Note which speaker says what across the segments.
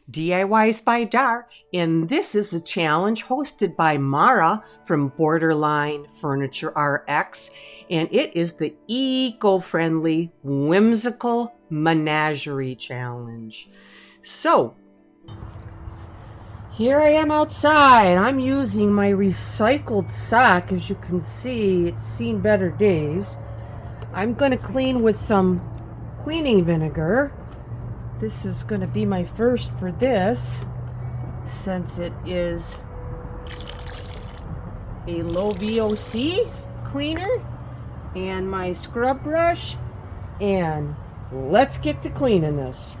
Speaker 1: Diys-by-dar, and this is a challenge hosted by Mara from Borderline Furniture RX, and it is the eco-friendly whimsical menagerie challenge. So, here I am outside. I'm using my recycled sock. As you can see, it's seen better days. I'm going to clean with some cleaning vinegar. This is going to be my first for this, since it is a low VOC cleaner, and my scrub brush, and let's get to cleaning this.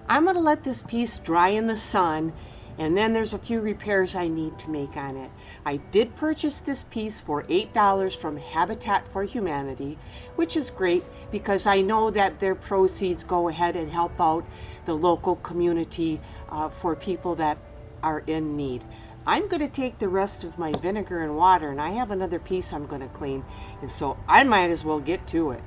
Speaker 1: I'm going to let this piece dry in the sun, and then there's a few repairs I need to make on it. I did purchase this piece for $8 from Habitat for Humanity, which is great because I know that their proceeds go ahead and help out the local community for people that are in need. I'm going to take the rest of my vinegar and water, and I have another piece I'm going to clean, and so I might as well get to it.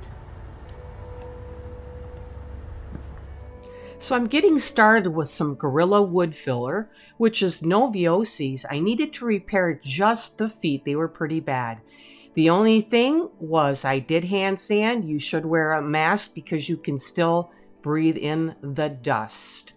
Speaker 1: So I'm getting started with some Gorilla Wood Filler, which is no VOCs. I needed to repair just the feet. They were pretty bad. The only thing was I did hand sand. You should wear a mask because you can still breathe in the dust.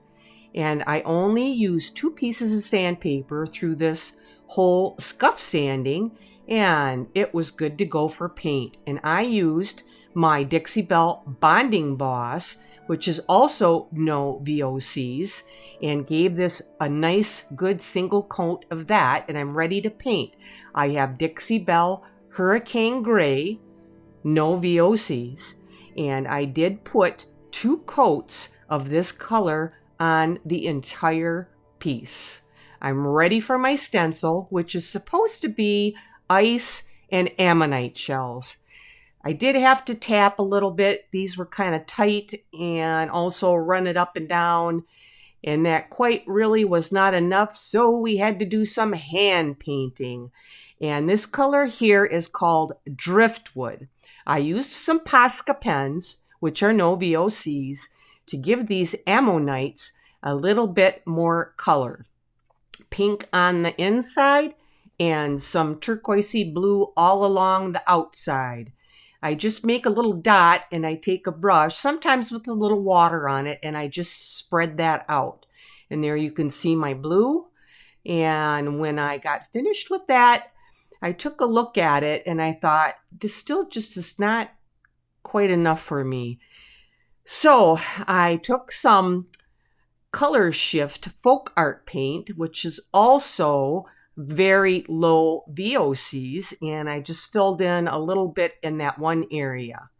Speaker 1: And I only used 2 pieces of sandpaper through this whole scuff sanding, and it was good to go for paint. And I used my Dixie Belle Bonding Boss, which is also no VOCs, and gave this a nice good single coat of that, and I'm ready to paint. I have Dixie Belle Hurricane Gray, no VOCs, and I did put 2 coats of this color on the entire piece. I'm ready for my stencil, which is supposed to be ice and ammonite shells. I did have to tap a little bit. These were kind of tight, and also run it up and down, and that quite really was not enough, so we had to do some hand painting. And this color here is called Driftwood. I used some Posca pens, which are no VOCs, to give these ammonites a little bit more color. Pink on the inside and some turquoisey blue all along the outside. I just make a little dot, and I take a brush, sometimes with a little water on it, and I just spread that out. And there you can see my blue. And when I got finished with that, I took a look at it, and I thought, this still just is not quite enough for me. So I took some Color Shift Folk Art paint, which is also very low VOCs, and I just filled in a little bit in that one area,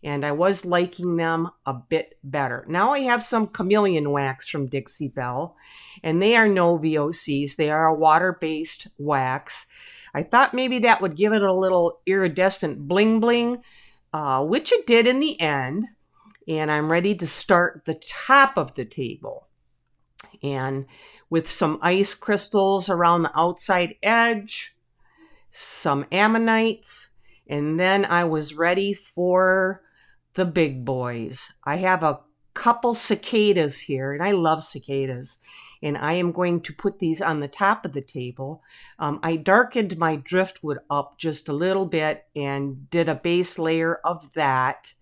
Speaker 1: and I was liking them a bit better. Now I have some chameleon wax from Dixie Belle, and they are no VOCs. They are a water-based wax. I thought maybe that would give it a little iridescent bling bling, which it did in the end. And I'm ready to start the top of the table, and with some ice crystals around the outside edge, some ammonites, and then I was ready for the big boys. I have a couple cicadas here, and I love cicadas, and I am going to put these on the top of the table. I darkened my driftwood up just a little bit and did a base layer of that,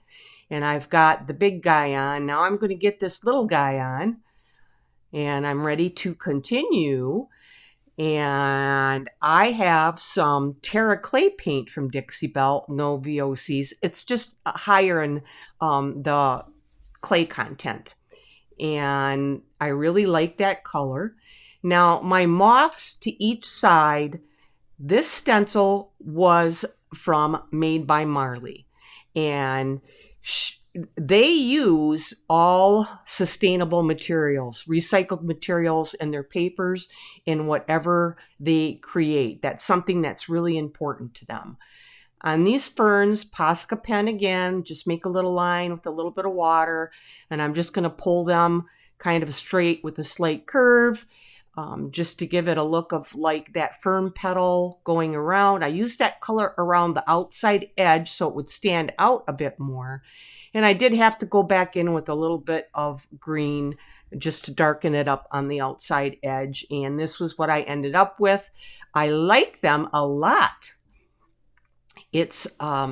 Speaker 1: and I've got the big guy on. Now I'm going to get this little guy on, and I'm ready to continue. And I have some Terra Clay paint from Dixie Belle, no VOCs. It's just higher in the clay content. And I really like that color. Now, my moths to each side, this stencil was from Made by Marley. And they use all sustainable materials, recycled materials in their papers, in whatever they create. That's something that's really important to them. On these ferns, Posca pen again, just make a little line with a little bit of water, and I'm just going to pull them kind of straight with a slight curve, just to give it a look of like that fern petal going around. I used that color around the outside edge so it would stand out a bit more. And I did have to go back in with a little bit of green just to darken it up on the outside edge. And this was what I ended up with. I like them a lot. It's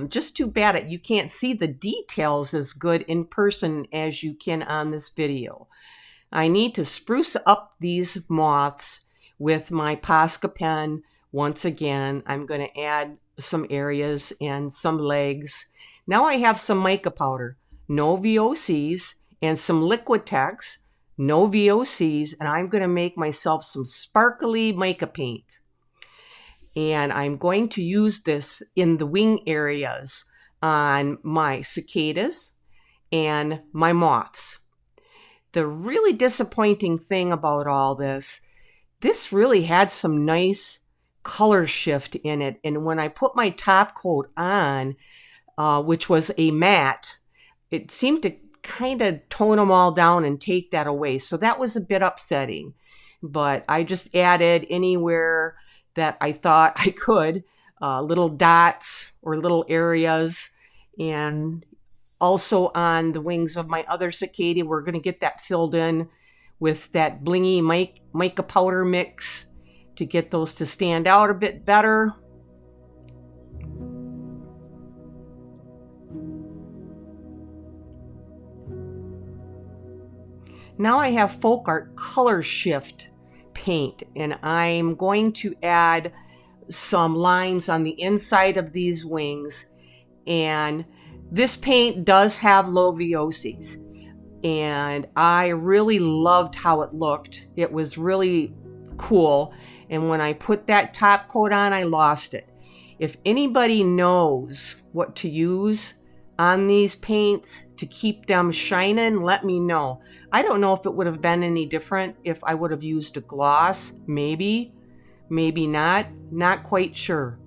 Speaker 1: just too bad that you can't see the details as good in person as you can on this video. I need to spruce up these moths with my Posca pen. Once again, I'm going to add some areas and some legs. Now I have some mica powder, no VOCs, and some Liquitex, no VOCs, and I'm going to make myself some sparkly mica paint. And I'm going to use this in the wing areas on my cicadas and my moths. The really disappointing thing about all this really had some nice color shift in it. And when I put my top coat on, which was a matte, it seemed to kind of tone them all down and take that away. So that was a bit upsetting. But I just added anywhere that I thought I could, little dots or little areas. And also on the wings of my other cicada, we're going to get that filled in with that blingy mica powder mix to get those to stand out a bit better. Now I have Folk Art Color Shift paint, and I'm going to add some lines on the inside of these wings. And this paint does have low VOCs, and I really loved how it looked. It was really cool. And when I put that top coat on, I lost it. If anybody knows what to use on these paints to keep them shining, let me know. I don't know if it would have been any different if I would have used a gloss. Maybe not quite sure.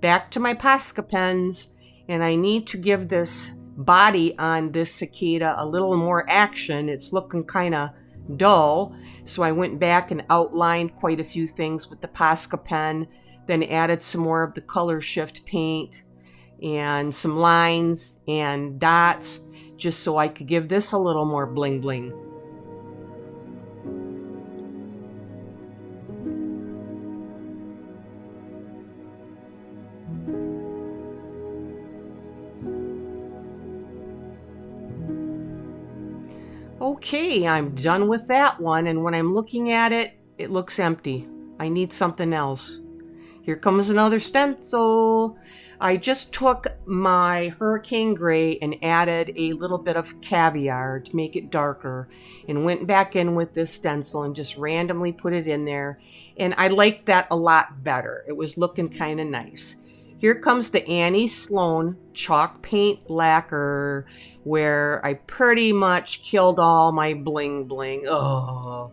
Speaker 1: Back to my Posca pens, and I need to give this body on this cicada a little more action. It's looking kind of dull, so I went back and outlined quite a few things with the Posca pen, then added some more of the color shift paint and some lines and dots just so I could give this a little more bling bling. Okay, I'm done with that one, and when I'm looking at it, it looks empty. I need something else. Here comes another stencil. I just took my Hurricane Gray and added a little bit of caviar to make it darker, and went back in with this stencil and just randomly put it in there. And I liked that a lot better. It was looking kind of nice. Here comes the Annie Sloan chalk paint lacquer, where I pretty much killed all my bling bling. Oh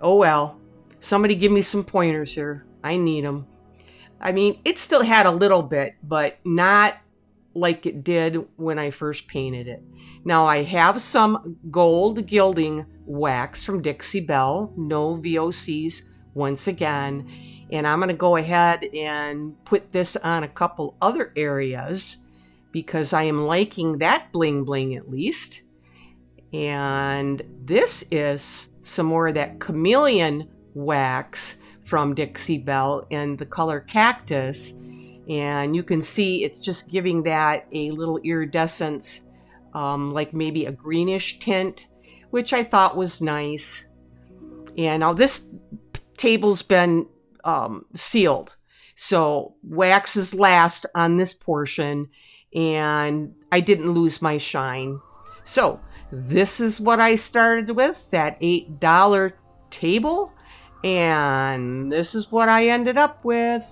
Speaker 1: well. Somebody give me some pointers here. I need them. I mean, it still had a little bit, but not like it did when I first painted it. Now I have some gold gilding wax from Dixie Belle, no VOCs once again. And I'm going to go ahead and put this on a couple other areas because I am liking that bling bling at least. And this is some more of that chameleon wax from Dixie Belle in the color Cactus. And you can see it's just giving that a little iridescence, like maybe a greenish tint, which I thought was nice. And now this table's been sealed, so wax is last on this portion, and I didn't lose my shine. So this is what I started with, that $8 table, and this is what I ended up with.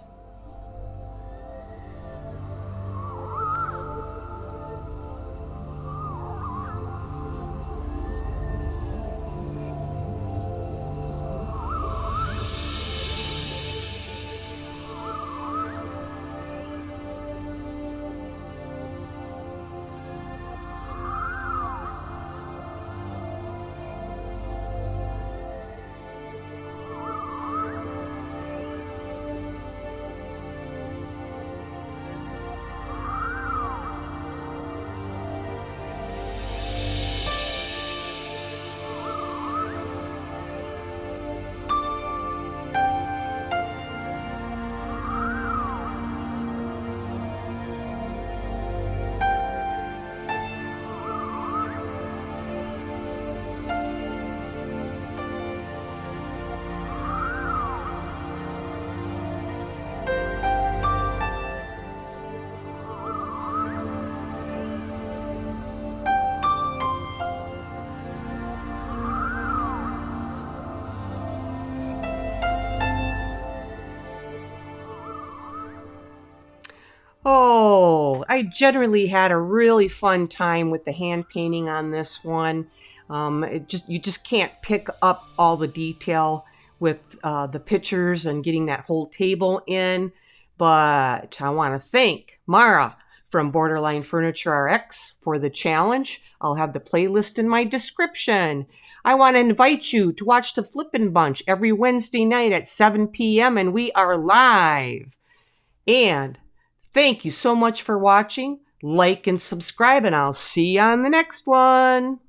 Speaker 1: I generally had a really fun time with the hand painting on this one. You just can't pick up all the detail with the pictures and getting that whole table in. But I want to thank Mara from Borderline Furniture RX for the challenge. I'll have the playlist in my description. I want to invite you to watch the Flippin' Bunch every Wednesday night at 7 p.m. and we are live. And thank you so much for watching. Like and subscribe, and I'll see you on the next one.